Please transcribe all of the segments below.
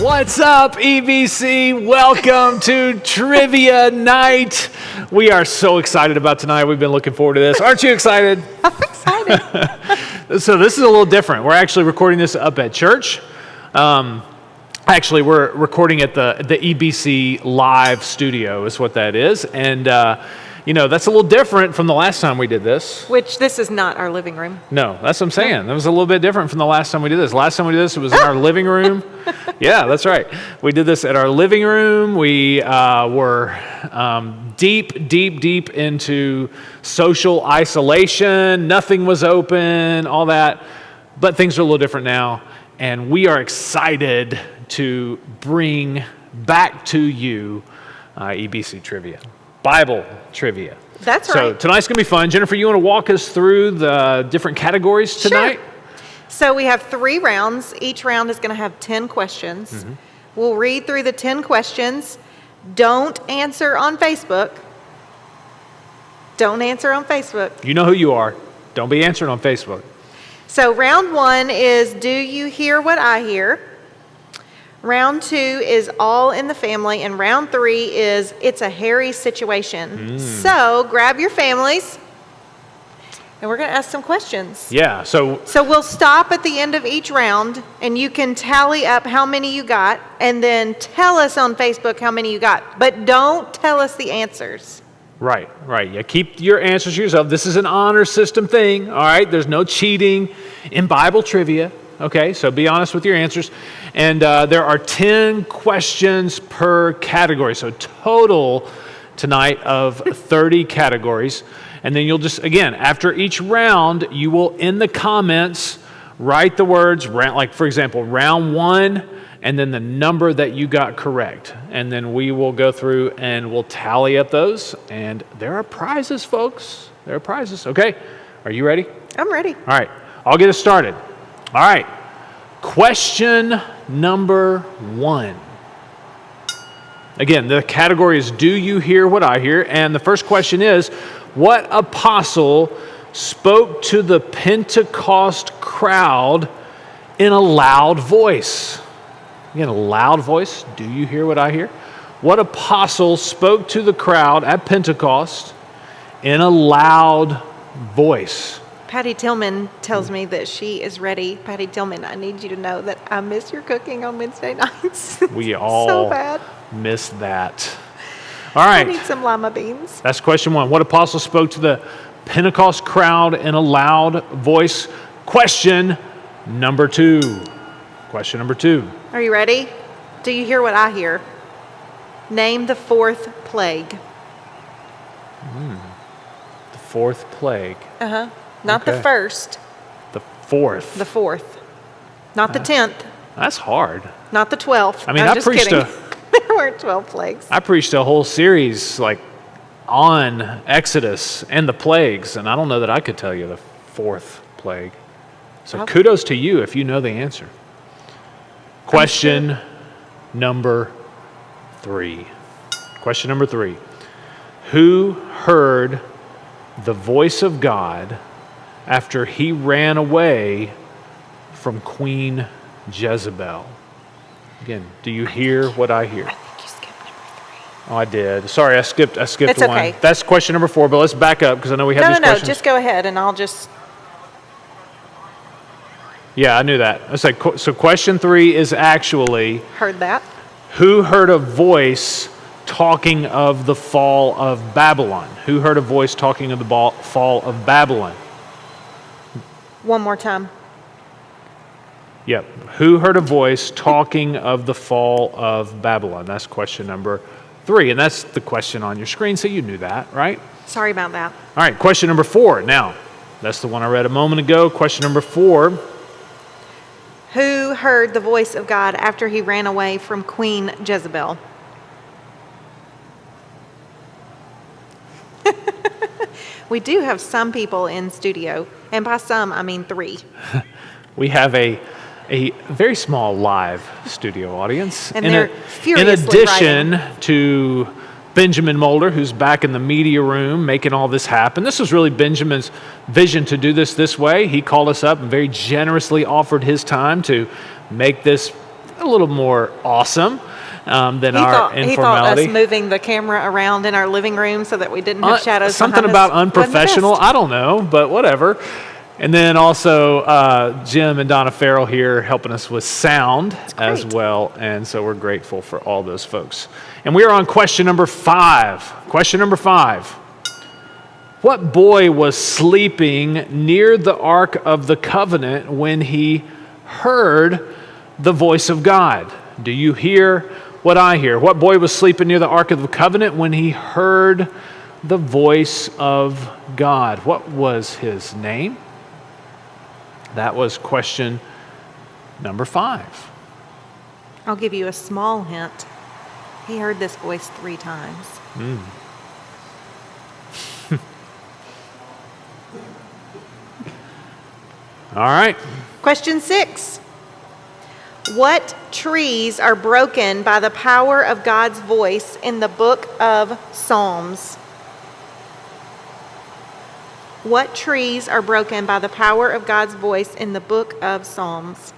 What's up, EBC? Welcome to Trivia Night. We are so excited about tonight. We've been looking forward to this. Aren't you excited? I'm excited. So this is a little different. We're actually recording this up at church. Actually, we're recording at the EBC live studio is what that is. And, that's a little different from the last time we did this. Which this is not our living room. No, that's what I'm saying. That was a little bit different from the last time we did this. Last time we did this, it was in our living room. Yeah, that's right. We did this at our living room. We were deep into social isolation. Nothing was open, all that. But things are a little different now. And we are excited to bring back to you EBC Trivia. Bible Trivia. That's So right. tonight's going to be fun. Jennifer, you want to walk us through the different categories tonight? Sure. So we have 3 rounds. Each round is going to have 10 questions. Mm-hmm. We'll read through the 10 questions. Don't answer on Facebook. Don't answer on Facebook. You know who you are. Don't be answering on Facebook. So round 1 is Do You Hear What I Hear? Round 2 is All in the Family, and round 3 is It's a Hairy Situation. So grab your families, and we're going to ask some questions. Yeah, so So we'll stop at the end of each round, and you can tally up how many you got, and then tell us on Facebook how many you got. But don't tell us the answers. right. Yeah, keep your answers to yourself. This is an honor system thing, all right? There's no cheating in Bible trivia, okay? So be honest with your answers. And there are 10 questions per category. So total tonight of 30 categories. And then you'll just, again, after each round, you will, in the comments, write the words, like, for example, round 1, and then the number that you got correct. And then we will go through and we'll tally up those. And there are prizes, folks. There are prizes. Okay, are you ready? I'm ready. All right, I'll get us started. All right, question number 1. Again, the category is Do You Hear What I Hear? And the first question is, what apostle spoke to the Pentecost crowd in a loud voice? Again, a loud voice. Do you hear what I hear? What apostle spoke to the crowd at Pentecost in a loud voice? Patty Tillman tells me that she is ready. Patty Tillman, I need you to know that I miss your cooking on Wednesday nights. We all so bad. miss that. All I right. need some lima beans. That's question 1. What apostle spoke to the Pentecost crowd in a loud voice? Question number 2. Question number 2. Are you ready? Do you hear what I hear? Name the 4th plague. The 4th plague. Not the Okay. first, The 4th. the 4th. Not the 10th, That's hard. not the 12th. I mean, I'm I just preached kidding. There weren't 12 plagues. I preached a whole series on Exodus and the plagues, and I don't know that I could tell you the 4th plague. So Okay. kudos to you if you know the answer. Question number 3. Question number 3. Who heard the voice of God after he ran away from Queen Jezebel? Again, do you hear what I hear? I think you skipped number 3. Oh, I did. Sorry, I skipped It's one. okay. That's question number 4, but let's back up because I know we have these No, questions. just go ahead and I'll just... Yeah, I knew that. I said, so question 3 is actually, Heard that. who heard a voice talking of the fall of Babylon? Who heard a voice talking of the fall of Babylon? One more time. Yep. Who heard a voice talking of the fall of Babylon? That's question number 3. And that's the question on your screen, so you knew that, right? Sorry about that. All right, question number 4. Now, that's the one I read a moment ago. Question number 4. Who heard the voice of God after he ran away from Queen Jezebel? We do have some people in studio, and by some, I mean 3. We have a very small live studio audience. And they're in furiously addition to Benjamin Mulder, who's back in the media room making all this happen. This was really Benjamin's vision to do this way. He called us up and very generously offered his time to make this a little more awesome than He our thought informality. us moving the camera around in our living room so that we didn't have shadows Something behind about us wasn't the unprofessional. best. I don't know, but whatever. And then also Jim and Donna Farrell here helping us with sound as great. well. And so we're grateful for all those folks. And we are on question number 5. Question number 5. What boy was sleeping near the Ark of the Covenant when he heard the voice of God? Do you hear what I hear? What boy was sleeping near the Ark of the Covenant when he heard the voice of God? What was his name? That was question number 5. I'll give you a small hint. He heard this voice 3 times. All right. Question 6. What trees are broken by the power of God's voice in the book of Psalms? What trees are broken by the power of God's voice in the book of Psalms?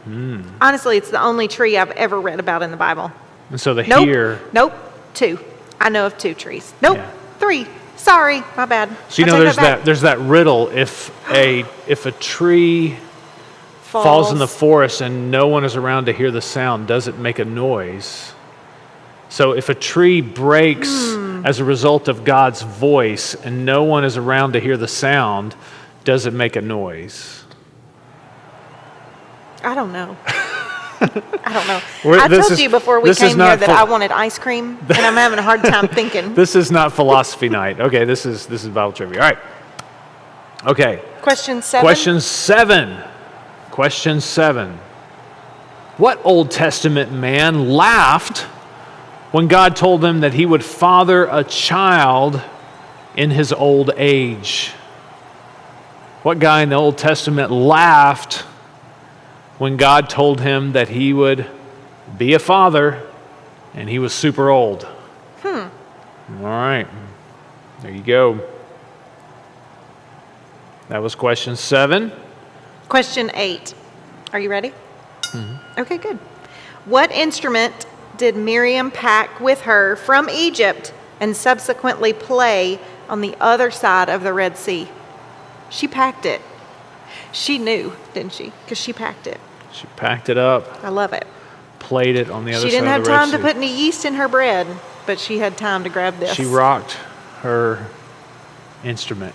Honestly, it's the only tree I've ever read about in the Bible. And so the Nope. here. Nope. 2. I know of 2 trees. Nope. Yeah. 3. Sorry. My bad. So you I know take there's back. there's that riddle if a tree falls in the forest and no one is around to hear the sound, does it make a noise? So if a tree breaks as a result of God's voice and no one is around to hear the sound, does it make a noise? I don't know. I don't know. We're- I this told is- you before we this is came here not that full- I wanted ice cream, and I'm having a hard time thinking. This is not philosophy night. Okay, this is Bible trivia. All right. Okay. Question 7. Question 7. Question 7. What Old Testament man laughed when God told him that he would father a child in his old age? What guy in the Old Testament laughed when God told him that he would be a father and he was super old? All right. There you go. That was question 7. Question 8. Are you ready? Okay, good. What instrument did Miriam pack with her from Egypt and subsequently play on the other side of the Red Sea? She packed it. She knew, didn't she? Because she packed it. She packed it up, I love it. played it on the other She side didn't have of the Red time to Sea. put any yeast in her bread, but she had time to grab this. She rocked her instrument.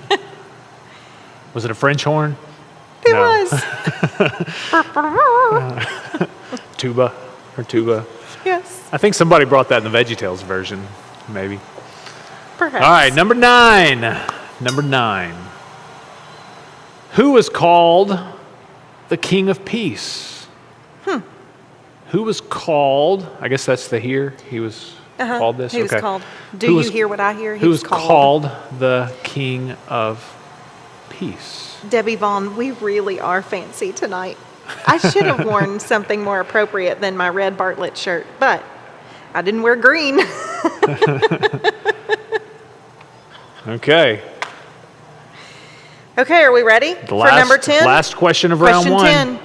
Was it a French horn? It No. was. Tuba. Her tuba. Yes, I think somebody brought that in the VeggieTales version, maybe. perhaps. All right, number 9. Number 9. Who was called the King of Peace? Who was called, I guess that's the here, he was called this? He was Okay. called. Who Do you was- hear what I hear? He Who was called the King of Peace? Debbie Vaughn, we really are fancy tonight. I should have worn something more appropriate than my red Bartlett shirt, but I didn't wear green. Okay. Okay, are we ready The for number 10? Last question of round Question 1.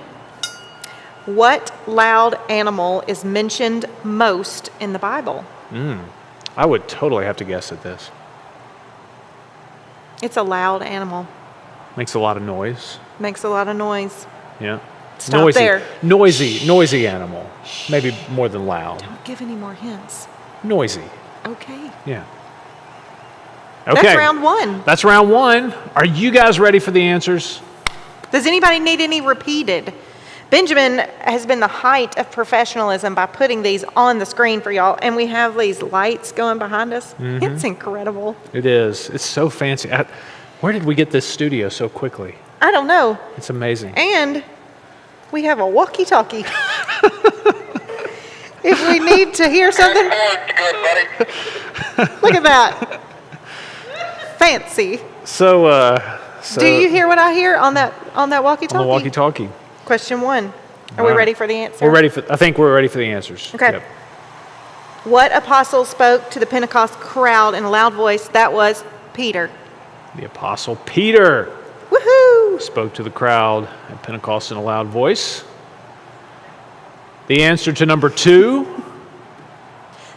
10. What loud animal is mentioned most in the Bible? I would totally have to guess at this. It's a loud animal. Makes a lot of noise. Makes a lot of noise. Yeah. Stop noisy. there. Noisy animal. Maybe more than loud. Don't give any more hints. Noisy. Okay. Yeah. Okay. That's round 1. That's round 1. Are you guys ready for the answers? Does anybody need any repeated? Benjamin has been the height of professionalism by putting these on the screen for y'all, and we have these lights going behind us. It's incredible. It is. It's so fancy. Where did we get this studio so quickly? I don't know. It's amazing. And we have a walkie-talkie. If we need to hear something, look at that. Fancy. So Do you hear what I hear on that walkie-talkie? on the walkie-talkie? Question 1. Are we Wow. ready for the answer? We're ready for. I think we're ready for the answers. Okay. Yep. What apostle spoke to the Pentecost crowd in a loud voice? That was Peter. The Apostle Peter Woohoo! spoke to the crowd at Pentecost in a loud voice. The answer to number 2.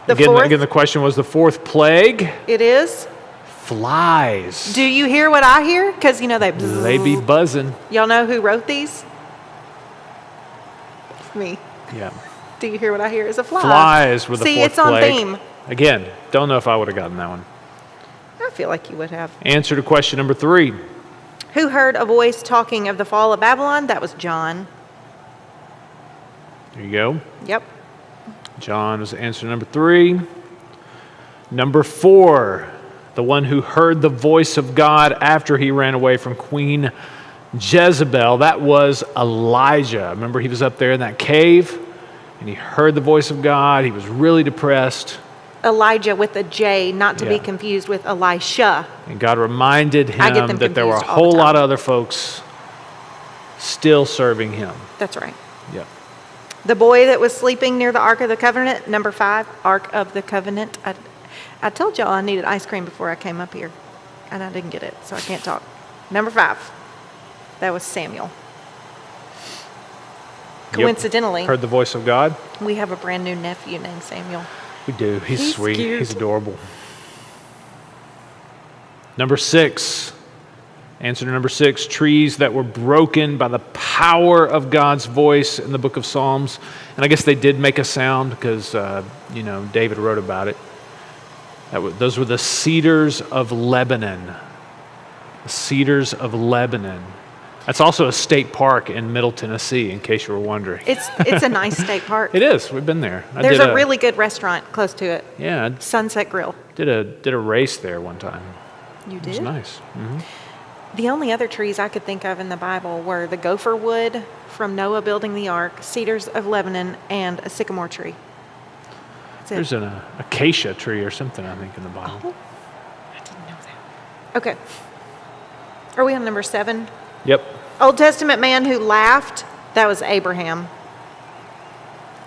The Again, fourth, again, the question was the 4th plague. it is. Flies. Do you hear what I hear? Because, you know, they Be buzzing. Y'all know who wrote these? Me. Yeah. Do you hear what I hear? It's a fly. Flies were the See, 4th it's on plague. theme. Again, don't know if I would have gotten that one. I feel like you would have. Answer to question number 3. Who heard a voice talking of the fall of Babylon? That was John. There you go. Yep. John was answer number 3. Number 4, the one who heard the voice of God after he ran away from Queen Jezebel. That was Elijah. Remember, he was up there in that cave and he heard the voice of God. He was really depressed. Elijah with a J, not to be Yeah. confused with Elisha. And God reminded I get him them that there were a confused all the whole time. lot of other folks still serving him. That's right. Yep. The boy that was sleeping near the Ark of the Covenant, number 5, Ark of the Covenant. I told y'all I needed ice cream before I came up here, and I didn't get it, so I can't talk. Number 5, that was Samuel. Yep. Coincidentally, Heard the voice of God? we have a brand new nephew named Samuel. We do. He's He's sweet. cute. He's adorable. Number 6. Answer to number 6. Trees that were broken by the power of God's voice in the book of Psalms. And I guess they did make a sound because, David wrote about it. Those were the cedars of Lebanon. The cedars of Lebanon. That's also a state park in Middle Tennessee, in case you were wondering. It's a nice state park. It is. We've been there. There's a really good restaurant close to it, Yeah, I Sunset Grill. did a race there one time. You It was did? nice. The only other trees I could think of in the Bible were the gopher wood from Noah building the ark, cedars of Lebanon, and a sycamore tree. That's it. There's an acacia tree or something, I think, in the Bible. Oh, I didn't know that. Okay. Are we on number 7? Yep. Old Testament man who laughed, that was Abraham.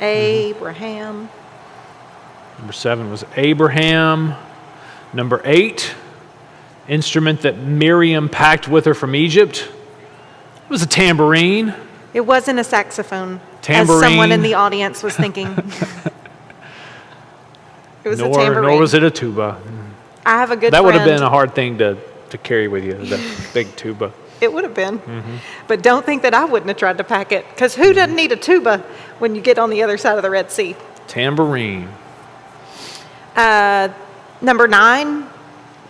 Abraham. Number 7 was Abraham. Number 8, instrument that Miriam packed with her from Egypt. It was a tambourine. It wasn't a saxophone, Tambourine. as someone in the audience was thinking. It was a tambourine. Nor was it a tuba. I have a good That friend. would have been a hard thing to carry with you, that big tuba. It would have been. But don't think that I wouldn't have tried to pack it, because who doesn't need a tuba when you get on the other side of the Red Sea? Tambourine. Number 9,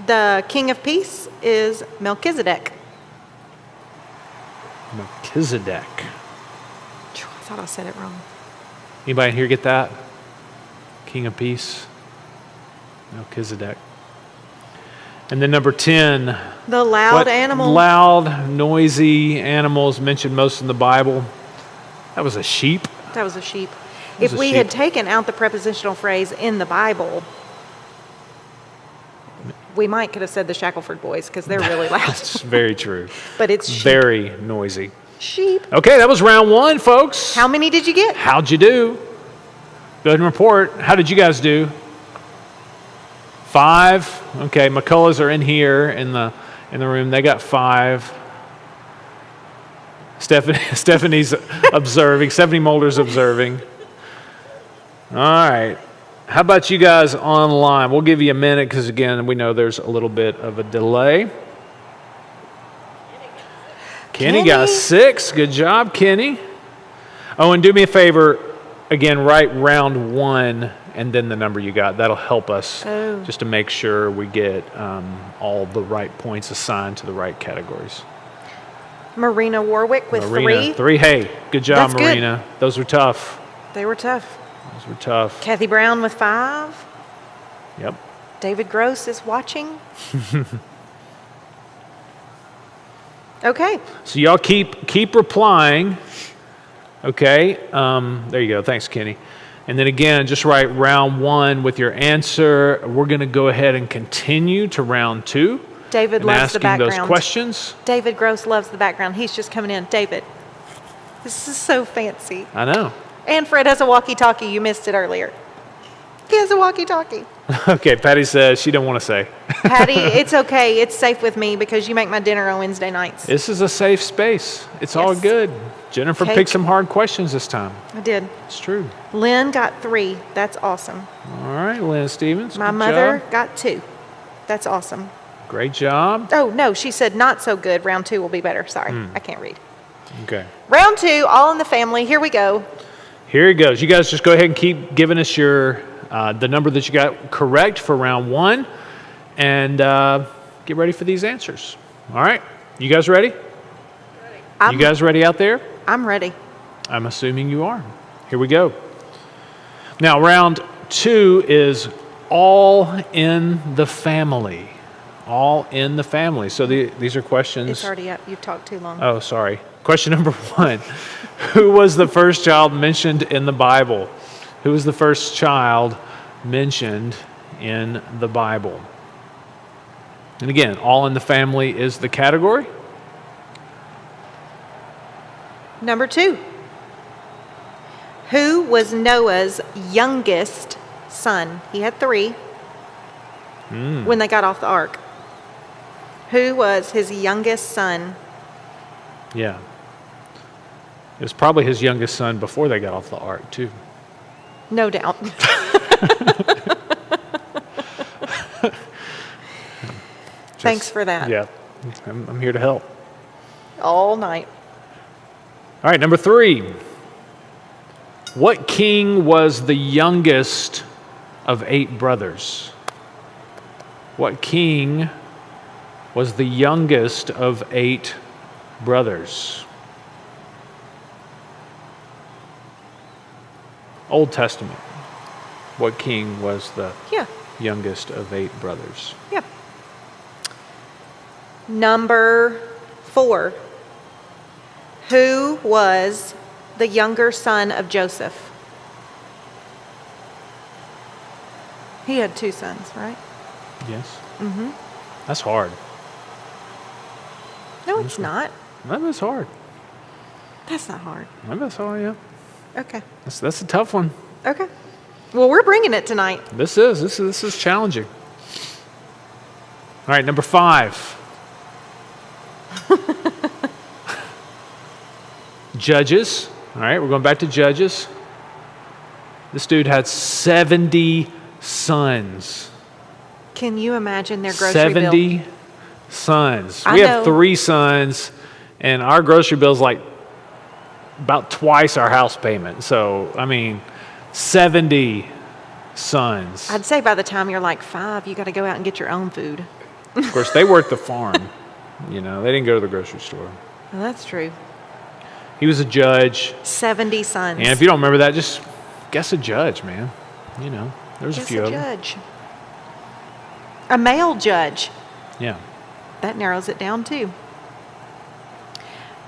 the King of Peace is Melchizedek. Melchizedek. Phew, I thought I said it wrong. Anybody in here get that? King of Peace. Melchizedek. And then number 10. The loud What animal. loud, noisy animals mentioned most in the Bible? That was a sheep. That was a sheep. was If a we had sheep. taken out the prepositional phrase in the Bible, we might could have said the Shackelford boys, because they're really loud. That's very true. But it's sheep. Very noisy. Sheep. Okay, that was round 1, folks. How many did you get? How'd you do? Go ahead and report. How did you guys do? 5. Okay, McCulloughs are in here in the room. They got 5. Stephanie's observing. Stephanie Mulder's observing. All right. How about you guys online? We'll give you a minute because, again, we know there's a little bit of a delay. Kenny got Kenny? 6. Good job, Kenny. Oh, and do me a favor. Again, write round 1 and then the number you got. That'll help us just to make sure we get all the right points assigned to the right categories. Marina Warwick with Marina, 3. 3. Hey, good job, That's good. Marina. Those were tough. They were tough. Those were tough. Kathy Brown with 5. Yep. David Gross is watching. Okay. So y'all keep replying. Okay. There you go. Thanks, Kenny. And then again, just write round 1 with your answer. We're going to go ahead and continue to round 2. David and loves the asking those background. questions. David Gross loves the background. He's just coming in. David, this is so fancy. I know. And Fred has a walkie-talkie. You missed it earlier. He has a walkie-talkie. Okay, Patty says she don't want to say. Patty, it's okay. It's safe with me because you make my dinner on Wednesday nights. This is a safe space. It's all Yes. good. Jennifer Cake. picked some hard questions this time. I did. It's true. Lynn got 3. That's awesome. All right, Lynn Stevens. My good mother job. got 2. That's awesome. Great job. Oh, no, she said not so good. Round 2 will be better. Sorry, I can't read. Okay. Round 2, all in the family. Here we go. Here it goes. You guys just go ahead and keep giving us your the number that you got correct for round 1, and get ready for these answers. All right. You guys ready? I'm, You guys ready out there? I'm ready. I'm assuming you are. Here we go. Now, round 2 is all in the family. All in the family. So these are questions. It's already up. You've talked too long. Oh, sorry. Question number 1. Who was the first child mentioned in the Bible? Who was the first child mentioned in the Bible? And again, all in the family is the category. Number 2. Who was Noah's youngest son? He had 3 when they got off the ark. Who was his youngest son? Yeah. It was probably his youngest son before they got off the ark, too. No doubt. Thanks for that. Yeah. I'm here to help. All night. All right, number 3. What king was the youngest of 8 brothers? What king was the youngest of 8 brothers? Old Testament. What king was the Yeah. youngest of 8 brothers? Yeah. Number 4. Who was the younger son of Joseph? He had 2 sons, right? Yes? Mm-hmm. That's hard. No, it's not. Maybe it's hard. That's not hard. Maybe that's hard, yeah. Okay. That's a tough one. Okay. Well, we're bringing it tonight. This is challenging. All right, number 5. Judges. All right, we're going back to Judges. This dude had 70 sons. Can you imagine their grocery bill? 70 sons. I We have know. 3 sons, and our grocery bill's like about twice our house payment. So, I mean, 70 sons. I'd say by the time you're like 5, you got to go out and get your own food. Of course, they worked the farm. You know, they didn't go to the grocery store. Well, that's true. He was a judge. 70 sons. And if you don't remember that, just guess a judge, man. You know, there's a Guess few a of them. judge. A male judge. Yeah. That narrows it down too.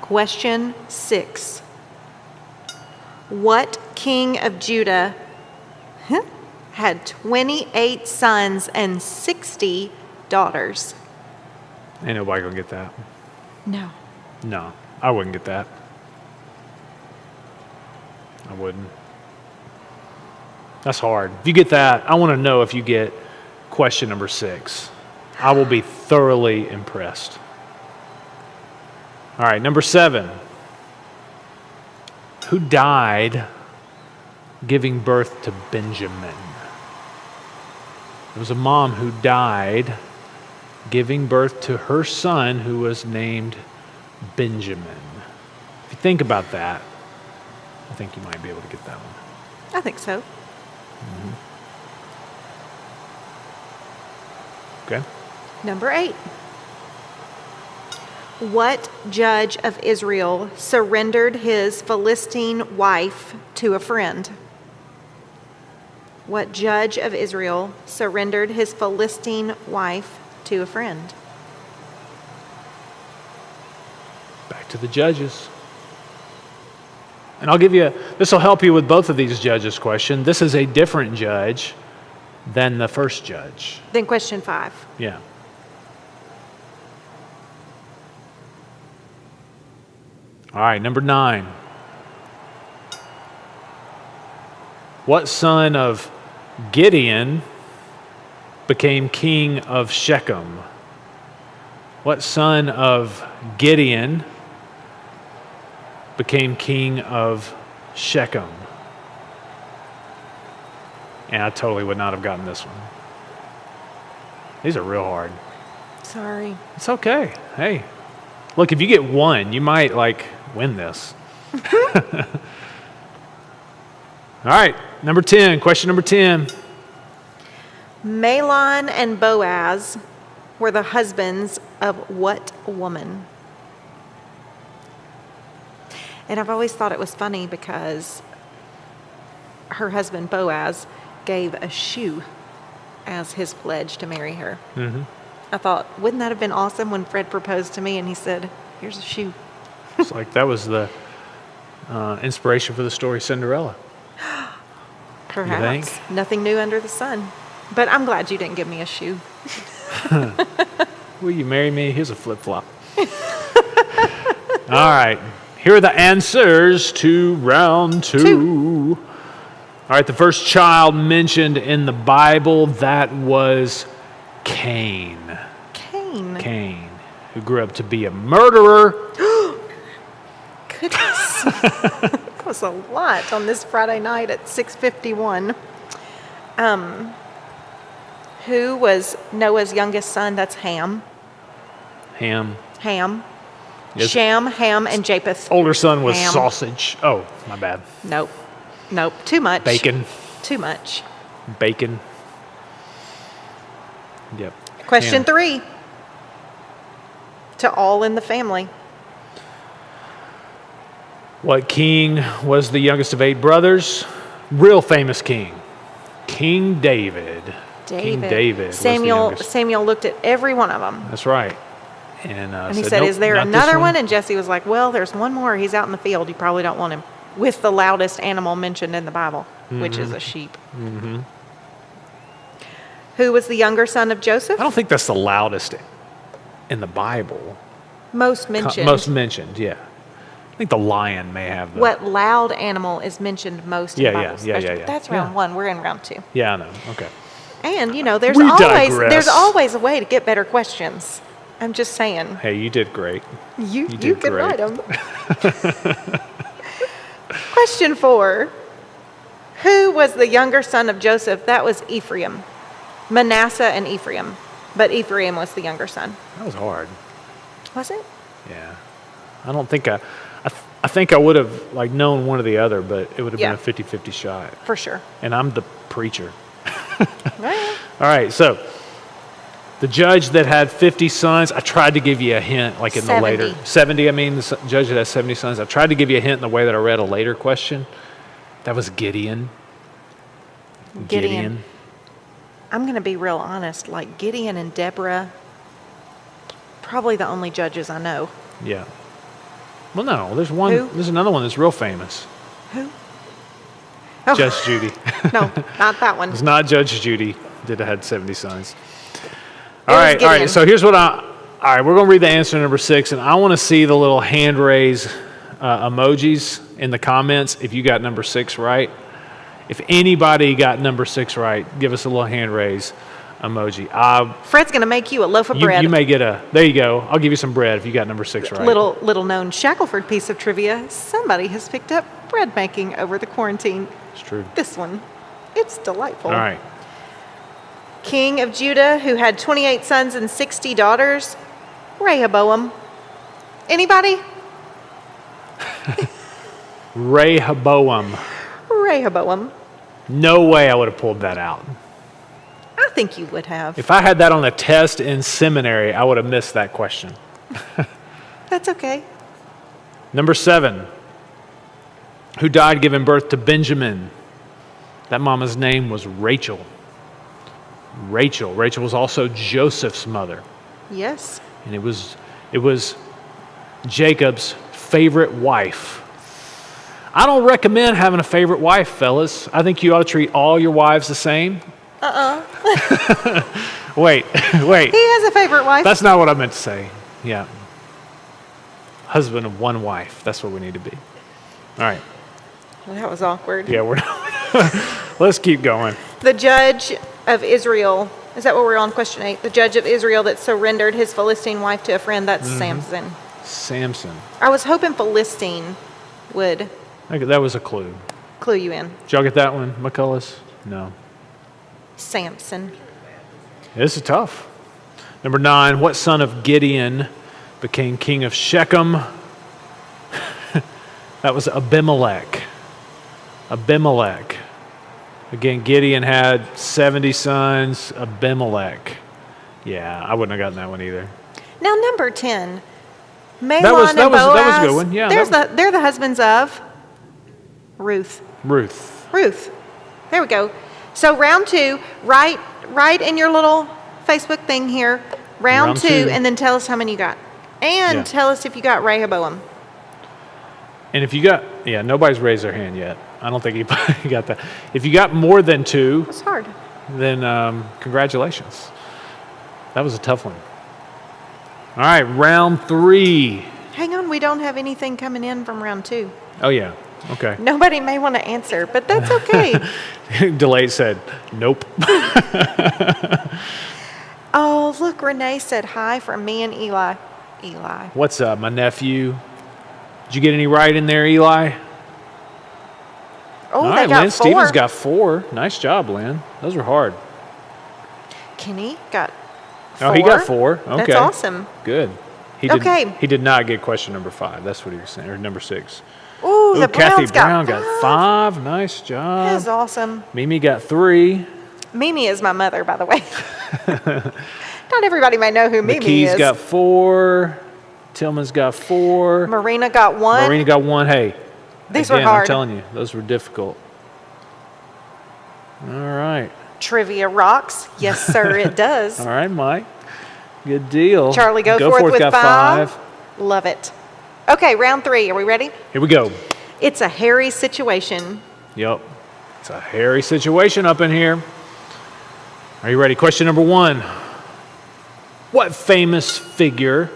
Question 6. What king of Judah had 28 sons and 60 daughters? Ain't nobody gonna get that. No. No, I wouldn't get that. I wouldn't. That's hard. If you get that, I want to know if you get question number 6. I will be thoroughly impressed. All right, number 7. Who died giving birth to Benjamin? There was a mom who died giving birth to her son who was named Benjamin. If you think about that, I think you might be able to get that one. I think so. Okay? Number 8. What judge of Israel surrendered his Philistine wife to a friend? What judge of Israel surrendered his Philistine wife to a friend? Back to the judges. And I'll give you, this will help you with both of these judges' questions. This is a different judge than the first judge. Then question 5. Yeah. All right, number 9. What son of Gideon became king of Shechem? What son of Gideon became king of Shechem? And I totally would not have gotten this one. These are real hard. Sorry. It's okay. Hey, look, if you get one, you might win this. All right, number 10, question number 10. Mahlon and Boaz were the husbands of what woman? And I've always thought it was funny because her husband Boaz gave a shoe as his pledge to marry her. Mm-hmm. I thought, wouldn't that have been awesome when Fred proposed to me and he said, here's a shoe. It's like that was the inspiration for the story Cinderella. Perhaps. think? Nothing new under the sun. But I'm glad you didn't give me a shoe. Will you marry me? Here's a flip-flop. All right. Here are the answers to round two. All right, the first child mentioned in the Bible, that was Cain. Cain. Cain, who grew up to be a murderer. Goodness. That was a lot on this Friday night at 6:51. Who was Noah's youngest son? That's Ham. Ham. Ham. Yes. Shem, Ham, and Japheth. Older son was Ham. sausage. Oh, my bad. Nope. Nope. Too much. Bacon. Too much. Bacon. Yep. Question Ham. 3. To all in the family. What king was the youngest of 8 brothers? Real famous king. King David. King David was the youngest. Samuel looked at every one of them. That's right. And He said, "Nope, is there not this another one? And Jesse was like, well, there's one more. He's out in the field. You probably don't want him. With the loudest animal mentioned in the Bible, which is a sheep. Mm-hmm. Who was the younger son of Joseph? I don't think that's the loudest in the Bible. Most mentioned. Most mentioned, yeah. I think the lion may have the... What loud animal is mentioned most in the Yeah, Bible? yeah. That's round 1. We're in round 2. Yeah, I know. Okay. And, there's We always digress. a way to get better questions. I'm just saying. Hey, you did great. You did can great. write them. Question 4. Who was the younger son of Joseph? That was Ephraim. Manasseh and Ephraim. But Ephraim was the younger son. That was hard. Was it? Yeah. I don't think I think I would have known one or the other, but it would have Yeah. been a 50-50 shot. For sure. And I'm the preacher. Right. All right, so the judge that had 50 sons, I tried to give you a hint in the later 70, the judge that has 70 sons. I tried to give you a hint in the way that I read a later question. That was Gideon. Gideon. I'm going to be real honest. Gideon and Deborah, probably the only judges I know. Yeah. Well, no, there's one. Who? There's another one that's real famous. Who? Oh, Judge Judy. no, not that one. It's not Judge Judy that had 70 sons. All was right. Gideon. So here's what all right, we're going to read the answer number 6, and I want to see the little hand raise emojis in the comments if you got number 6 right. If anybody got number 6 right, give us a little hand raise emoji. Fred's going to make you a loaf of bread. You may get there you go. I'll give you some bread if you got number 6 right. Little known Shackelford piece of trivia. Somebody has picked up bread making over the quarantine. It's true. This one. It's delightful. All right. King of Judah, who had 28 sons and 60 daughters, Rehoboam. Anybody? Rehoboam. Rehoboam. No way I would have pulled that out. I think you would have. If I had that on a test in seminary, I would have missed that question. That's okay. Number 7. Who died giving birth to Benjamin? That mama's name was Rachel. Rachel was also Joseph's mother. Yes. And it was Jacob's favorite wife. I don't recommend having a favorite wife, fellas. I think you ought to treat all your wives the same. Wait. He has a favorite wife. That's not what I meant to say. Yeah. Husband of one wife. That's what we need to be. All right. Well, that was awkward. Yeah, we're let's keep going. The judge of Israel, is that what we're on, question 8? The judge of Israel that surrendered his Philistine wife to a friend, that's Samson. Samson. I was hoping Philistine would Okay, that was a clue. clue you in. Did y'all get that one, McCullis? No. Samson. This is tough. Number 9, what son of Gideon became king of Shechem? That was Abimelech. Abimelech. Again, Gideon had 70 sons. Abimelech. Yeah, I wouldn't have gotten that one either. Now, number 10. Mahlon That was and a Boaz. good one. Yeah, They're the husbands of Ruth. Ruth. Ruth. There we go. So round 2, write in your little Facebook thing here, round 2, 2. and then tell us how many you got. And Yeah. tell us if you got Rehoboam. And if you got, nobody's raised their hand yet. I don't think anybody got that. If you got more than 2, It's hard. then congratulations. That was a tough one. All right, round 3. Hang on, we don't have anything coming in from round 2. Oh, yeah. Okay. Nobody may want to answer, but that's okay. Delayed said, nope. Oh, look, Renee said hi from me and Eli. Eli. What's up, my nephew? Did you get any right in there, Eli? Oh, All they right, got Lynn 4. Stevens got 4. Nice job, Lynn. Those were hard. Kenny got 4. Oh, he got 4. Okay. That's awesome. Good. Okay. He did not get question number 5. That's what he was saying, or number 6. Ooh, the Kathy Browns Brown got got 5. Nice job. That is awesome. Mimi got 3. Mimi is my mother, by the way. Not everybody may know who Mimi McKee's is. got 4. Tillman's got 4. Marina got 1. Marina got 1. Hey, These again, were hard. I'm telling you, those were difficult. All right. Trivia rocks. Yes, sir, it does. All right, Mike. Good deal. Charlie Goforth with got 5. Love it. Okay, round 3. Are we ready? Here we go. It's a hairy situation. Yep. It's a hairy situation up in here. Are you ready? Question number 1. What famous figure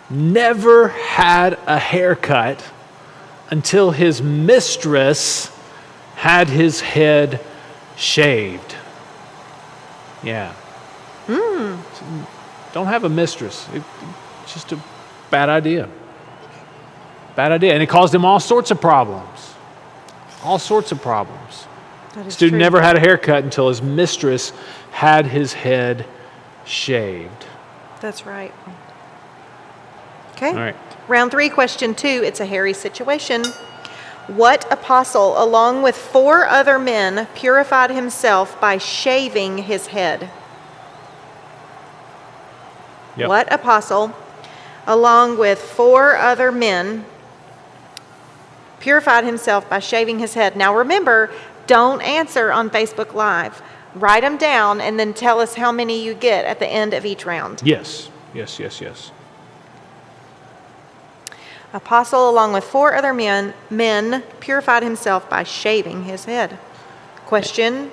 never had a haircut until his mistress had his head shaved? Yeah. Don't have a mistress. It's just a bad idea. Bad idea. And it caused him all sorts of problems. All sorts of problems. That is Student true. never had a haircut until his mistress had his head shaved. That's right. Okay. All right. Round 3, question 2. It's a hairy situation. What apostle, along with 4 other men, purified himself by shaving his head? Yep. What apostle, along with 4 other men, purified himself by shaving his head? Now remember, don't answer on Facebook Live. Write them down and then tell us how many you get at the end of each round. Yes. Yes, yes, yes. Apostle, along with 4 other men purified himself by shaving his head. Question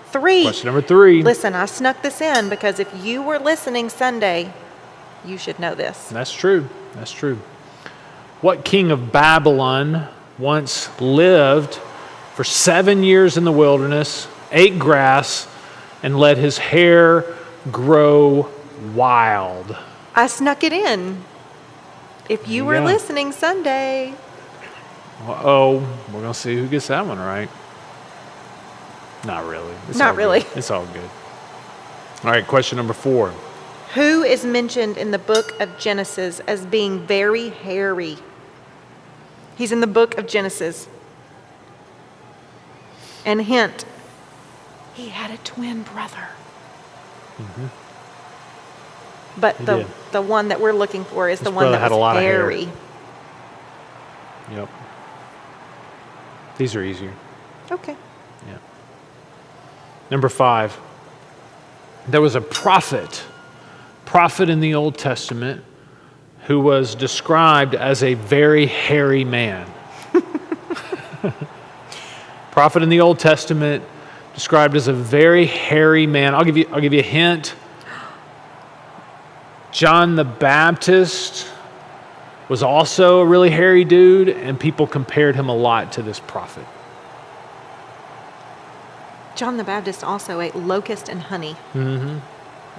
3. Question number 3. Listen, I snuck this in because if you were listening Sunday, you should know this. That's true. That's true. What king of Babylon once lived for 7 years in the wilderness, ate grass, and let his hair grow wild? I snuck it in. If you were go. listening Sunday, Uh-oh. We're going to see who gets that one right. Not really. It's Not all really. good. It's all good. All right, question number 4. who is mentioned in the book of Genesis as being very hairy? He's in the book of Genesis. And hint, he had a twin brother. But He the did. the one that we're looking for is the His one brother that had was a lot of hair. hairy. Yep. These are easier. Okay. Yeah. Number 5. There was a prophet in the Old Testament who was described as a very hairy man. Prophet in the Old Testament described as a very hairy man. I'll give you a hint. John the Baptist was also a really hairy dude, and people compared him a lot to this prophet. John the Baptist also ate locust and honey.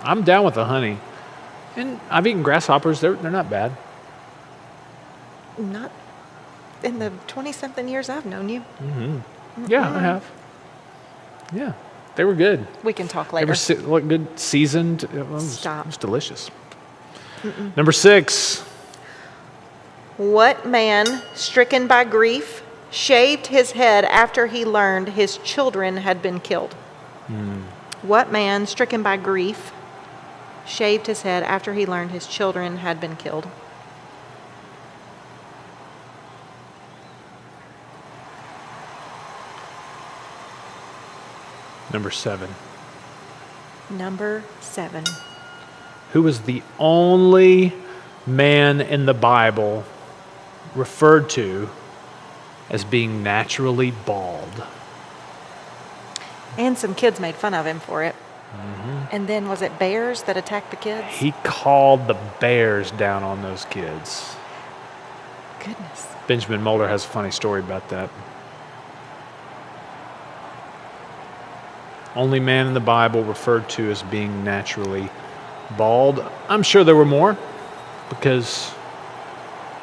I'm down with the honey. And I've eaten grasshoppers. They're not bad. Not in the 20-something years I've known you. Yeah, I have. Yeah, they were good. We can talk They later. were what good seasoned. Stop. It was delicious. Number 6. What man, stricken by grief, shaved his head after he learned his children had been killed? What man, stricken by grief, shaved his head after he learned his children had been killed? Number 7. Number 7. Who was the only man in the Bible referred to as being naturally bald? And some kids made fun of him for it. And then was it bears that attacked the kids? He called the bears down on those kids. Goodness. Benjamin Mulder has a funny story about that. Only man in the Bible referred to as being naturally bald. I'm sure there were more, because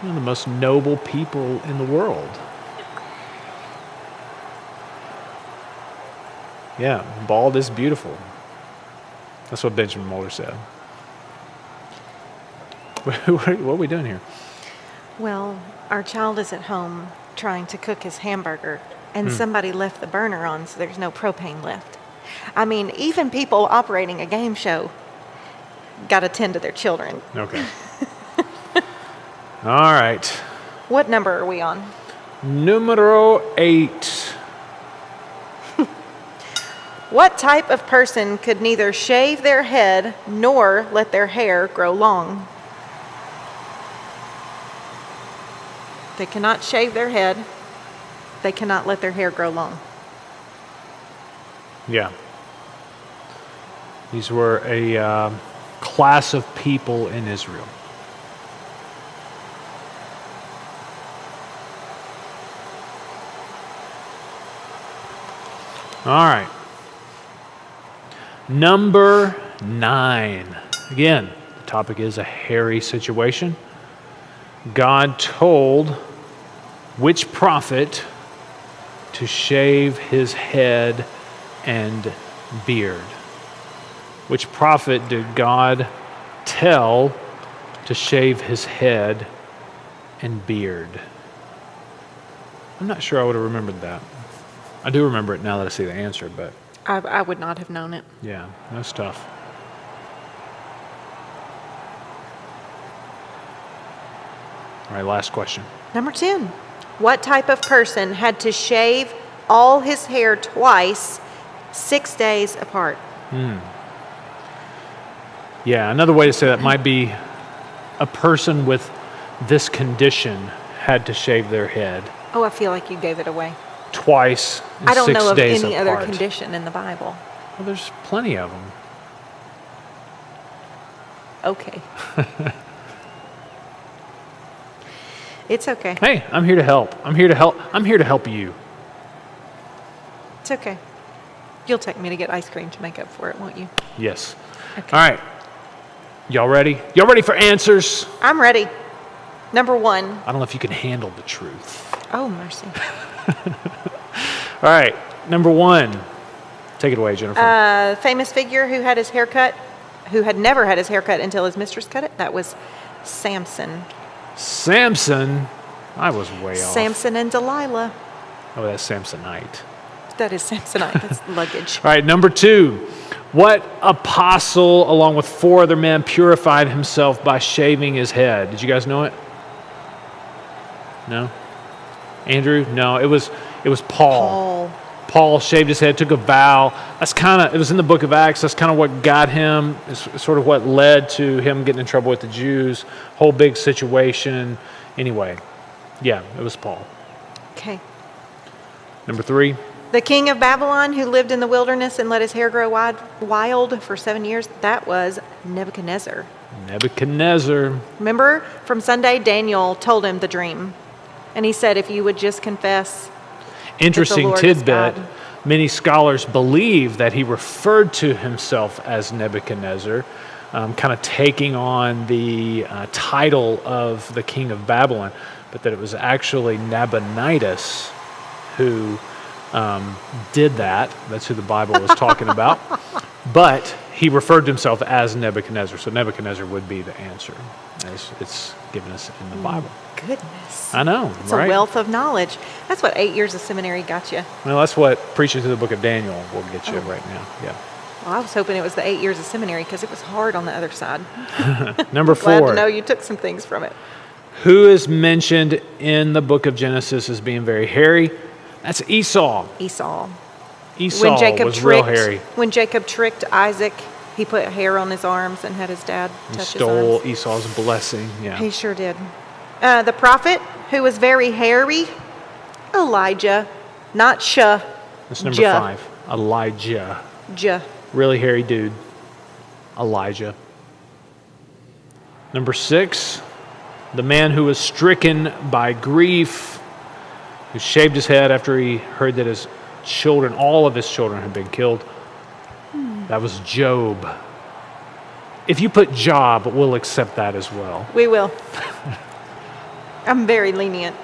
one of the most noble people in the world. Yeah, bald is beautiful. That's what Benjamin Mulder said. What are we doing here? Well, our child is at home trying to cook his hamburger, and somebody left the burner on, so there's no propane left. I mean, even people operating a game show got to tend to their children. Okay. All right. What number are we on? Numero 8. What type of person could neither shave their head nor let their hair grow long? They cannot shave their head. They cannot let their hair grow long. Yeah. These were a class of people in Israel. All right. Number 9. Again, the topic is a hairy situation. God told which prophet to shave his head and beard? Which prophet did God tell to shave his head and beard? I'm not sure I would have remembered that. I do remember it now that I see the answer, but I would not have known it. yeah, that's tough. All right, last question. Number 10. What type of person had to shave all his hair twice, 6 days apart? Yeah, another way to say that might be a person with this condition had to shave their head Oh, I feel like you gave it away. twice in I don't 6 know of days any apart. other condition in the Bible. Well, there's plenty of them. Okay. It's okay. Hey, I'm here to help. I'm here to help you. It's okay. You'll take me to get ice cream to make up for it, won't you? Yes. Okay. All right. Y'all ready? Y'all ready for answers? I'm ready. Number 1. I don't know if you can handle the truth. Oh, mercy. All right. Number 1. Take it away, Jennifer. Famous figure who had his hair cut, who had never had his hair cut until his mistress cut it. That was Samson. Samson. I was way off. Samson and Delilah. Oh, that's Samsonite. That is Samsonite. That's luggage. All right, number 2. What apostle, along with 4 other men, purified himself by shaving his head? Did you guys know it? No? Andrew? No, it was Paul. Paul shaved his head, took a vow. It was in the book of Acts. That's kind of what got him, it's sort of what led to him getting in trouble with the Jews. Whole big situation. Anyway, yeah, it was Paul. Okay. Number 3. The king of Babylon who lived in the wilderness and let his hair grow wild for 7 years, that was Nebuchadnezzar. Nebuchadnezzar. Remember from Sunday, Daniel told him the dream. And he said, if you would just confess. Interesting Lord is tidbit. God. Many scholars believe that he referred to himself as Nebuchadnezzar, kind of taking on the title of the king of Babylon, but that it was actually Nabonidus who did that. That's who the Bible was talking about. But he referred to himself as Nebuchadnezzar, so Nebuchadnezzar would be the answer, as it's given us in the Bible. Goodness. I know, It's right? a wealth of knowledge. That's what 8 years of seminary got you. Well, that's what preaching through the book of Daniel will get you right now. Yeah. Well, I was hoping it was the 8 years of seminary because it was hard on the other side. Number Glad to know 4. you took some things from it. Who is mentioned in the book of Genesis as being very hairy? That's Esau. Esau. Esau was real hairy. When Jacob tricked Isaac, he put hair on his arms and had his dad He touch stole his arms. Esau's blessing. Yeah. He sure did. The prophet who was very hairy, Elijah, not Shah. That's number Ja. 5. Elijah. Jah. Really hairy dude. Elijah. Number 6. The man who was stricken by grief, who shaved his head after he heard that his children, all of his children, had been killed. That was Job. If you put Job, we'll accept that as well. We will. I'm very lenient.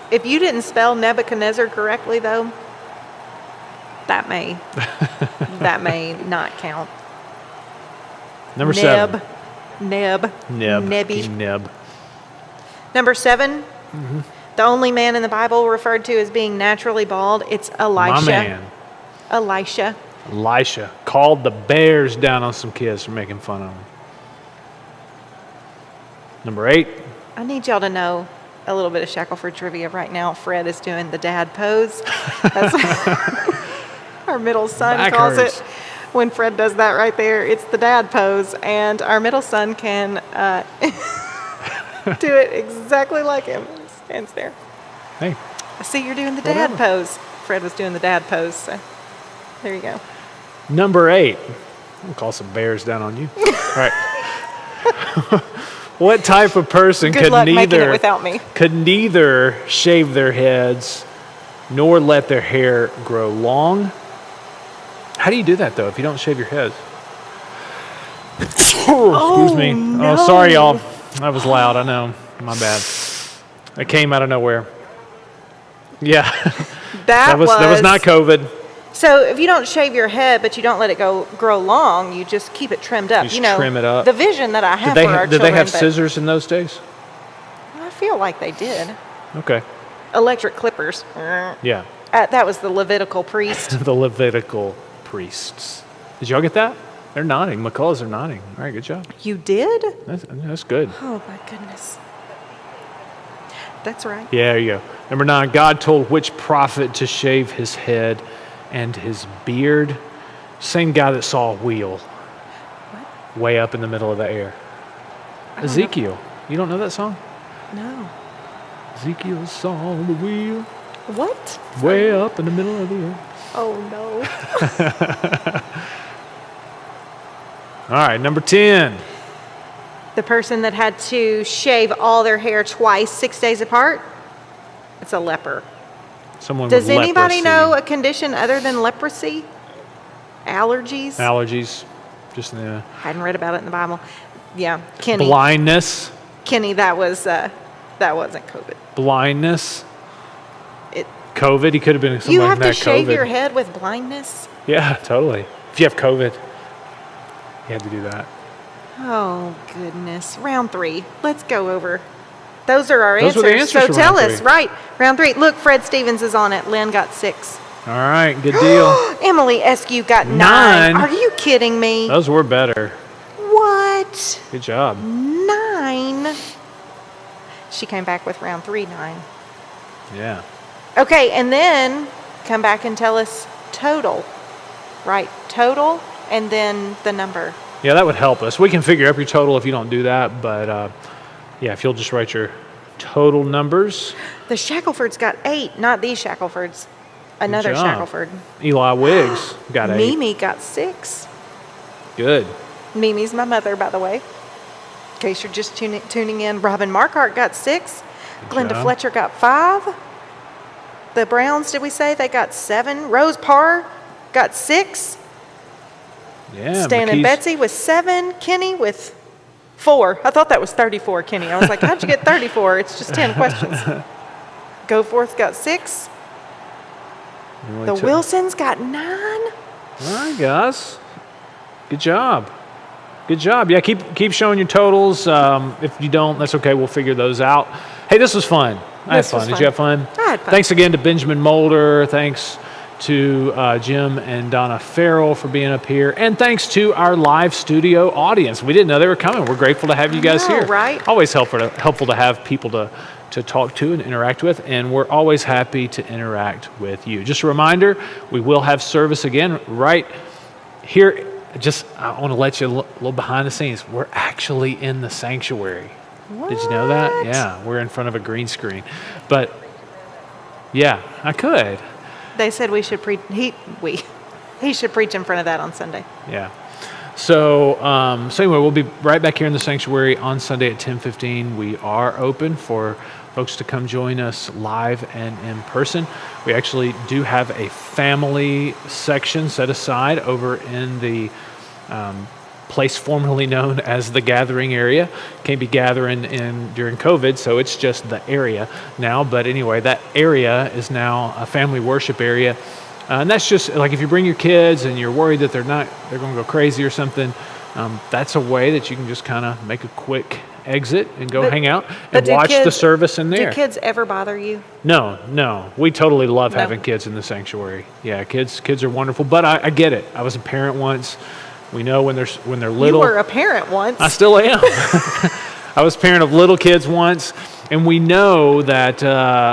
If you didn't spell Nebuchadnezzar correctly, though, that may not count. Number 7. Neb. Nebby. Neb. Number 7. The only man in the Bible referred to as being naturally bald, it's Elisha. My man. Elisha. Elisha called the bears down on some kids for making fun of him. Number 8. I need y'all to know a little bit of Shackelford trivia right now. Fred is doing the dad pose. That's our middle son Back calls hurts. it. When Fred does that right there, it's the dad pose, and our middle son can do it exactly like him. He stands there. Hey, I see you're doing the dad Whatever. pose. Fred was doing the dad pose, so there you go. number 8. I'll call some bears down on you. All right. What type of person Good luck making it without me. could neither shave their heads nor let their hair grow long? How do you do that, though, if you don't shave your heads? Excuse me. no. Oh, sorry, y'all. That was loud. I know. My bad. It came out of nowhere. Yeah. That was not COVID. So if you don't shave your head, but you don't let it grow long, you just keep it trimmed up. You just trim it up. The vision that I have Did for our they children. have but scissors in those days? I feel like they did. Okay. Electric clippers. Yeah. That was the Levitical priest. The Levitical priests. Did y'all get that? They're nodding. McCulloughs are nodding. All right, good job. You did? That's good. Oh my goodness. That's right. Yeah, there you go. Number 9, God told which prophet to shave his head and his beard? Same guy that saw a wheel way up in the middle of the air. Ezekiel. You don't know that song? No. Ezekiel saw the wheel What? way up in the middle of the air. Oh no. All right, number 10. The person that had to shave all their hair twice, 6 days apart, it's a leper. Someone Does with anybody leprosy. know a condition other than leprosy? Allergies? Allergies. Just Hadn't read about it in the Bible. Yeah, Kenny. blindness. Kenny, that wasn't COVID. Blindness. It, COVID. He could have been someone you have that to shave COVID. your head with blindness? Yeah, totally. If you have COVID, you had to do that. Oh, goodness. Round 3. Let's go over. Those are our Those were answers. the answers So for tell round us. 3. Right. Round 3. Look, Fred Stevens is on it. Lynn got 6. All right, good deal. Emily Eskew got 9. 9? Are you kidding me? Those were better. What? Good job. 9? She came back with round 3, 9. Yeah. Okay, and then come back and tell us total. Right, total, and then the number. Yeah, that would help us. We can figure up your total if you don't do that, but yeah, if you'll just write your total numbers. The Shacklefords got 8, not these Shacklefords. Another job. Shackleford. Eli Wiggs got 8. Mimi got 6. Good. Mimi's my mother, by the way. In case you're just tuning in, Robin Markhart got 6. Glenda job. Fletcher got 5. The Browns, did we say they got 7? Rose Parr got 6. Yeah, Stan and McKee's- Betsy with 7. Kenny with 4. I thought that was 34, Kenny. I was like, how'd you get 34? It's just 10 questions. Goforth got 6. Really The took- Wilsons got 9. All right, guys. Good job. Good job. Yeah, keep showing your totals. If you don't, that's okay. We'll figure those out. Hey, this was fun. I had This fun. was Did fun. you have fun? I had fun. Thanks again to Benjamin Mulder. Thanks to Jim and Donna Farrell for being up here. And thanks to our live studio audience. We didn't know they were coming. We're grateful to have you guys know, here. right? Always helpful to have people to talk to and interact with, and we're always happy to interact with you. Just a reminder, we will have service again right here. I want to let you a little behind the scenes. We're actually in the sanctuary. Did you know that? What? Yeah, we're in front of a green screen. But yeah, I could. They said we should preach. He should preach in front of that on Sunday. Yeah. So anyway, we'll be right back here in the sanctuary on Sunday at 10:15. We are open for folks to come join us live and in person. We actually do have a family section set aside over in the place formerly known as the gathering area. Can't be gathering in during COVID, so it's just the area now. But anyway, that area is now a family worship area. And that's just like if you bring your kids and you're worried that they're going to go crazy or something, that's a way that you can just kind of make a quick exit and go hang out and do watch the kids- service in there. Do kids ever bother you? No. We totally love No. having kids in the sanctuary. Yeah, kids are wonderful. But I get it. I was a parent once. We know when they're little. You were a parent once. I still am. I was a parent of little kids once, and we know that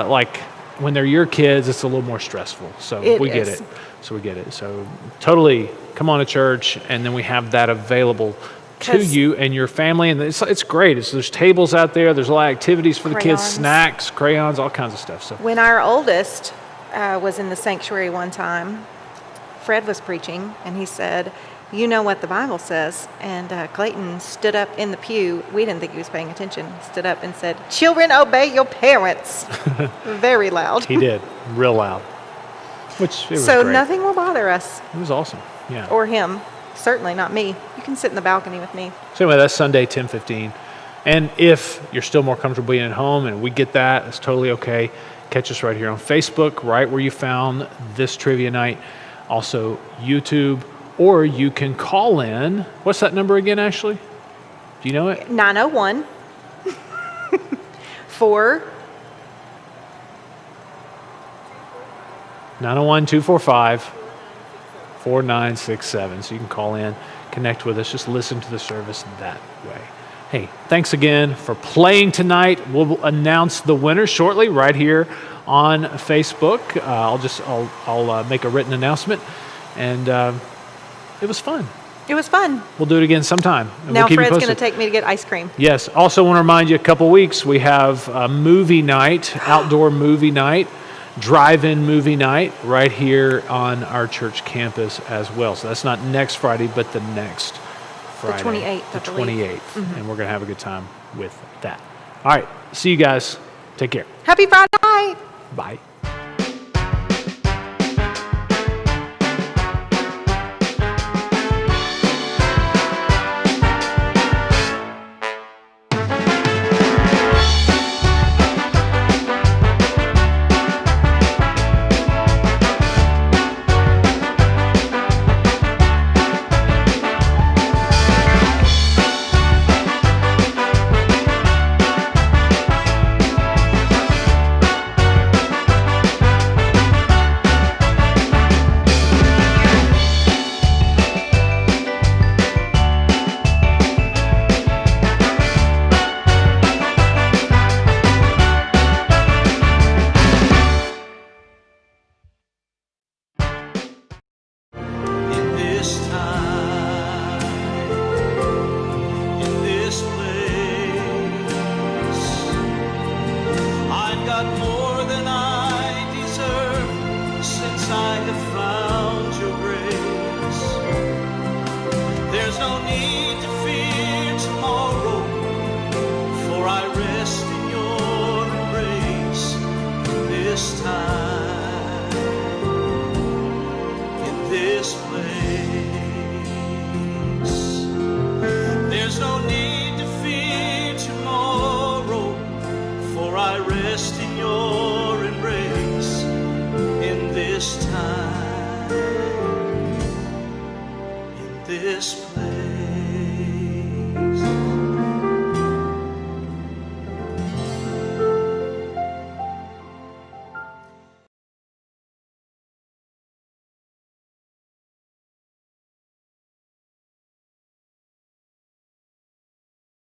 like when they're your kids, it's a little more stressful. So It we get is. it. So totally come on to church, and then we have that available to 'Cause- you and your family, and it's great. There's tables out there. There's a lot of activities for the kids, Crayons. snacks, crayons, all kinds of stuff. So When our oldest was in the sanctuary one time, Fred was preaching, and he said, "You know what the Bible says." And Clayton stood up in the pew. We didn't think he was paying attention. Stood up and said, "Children, obey your parents." Very loud. he did real loud, which it was So great. nothing will bother us It was awesome. Yeah. or him. Certainly not me. You can sit in the balcony with me. So anyway, that's Sunday, 10:15. And if you're still more comfortable being at home, and we get that, it's totally okay. Catch us right here on Facebook, right where you found this trivia night. Also YouTube, or you can call in. What's that number again, Ashley? Do you know it? 901 4 901-245-4967. So you can call in, connect with us, just listen to the service that way. Hey, thanks again for playing tonight. We'll announce the winner shortly right here on Facebook. I'll make a written announcement, and it was fun. It was fun. We'll do it again sometime. And Now we'll keep you Fred's going to posted. take me to get ice cream. Yes. Also want to remind you, a couple weeks, we have a movie night, outdoor movie night, drive-in movie night right here on our church campus as well. So that's not next Friday, but the next Friday. 28th, I The believe. 28th. And we're going to have a good time with that. All right. See you guys. Take care. Happy Friday night. Bye.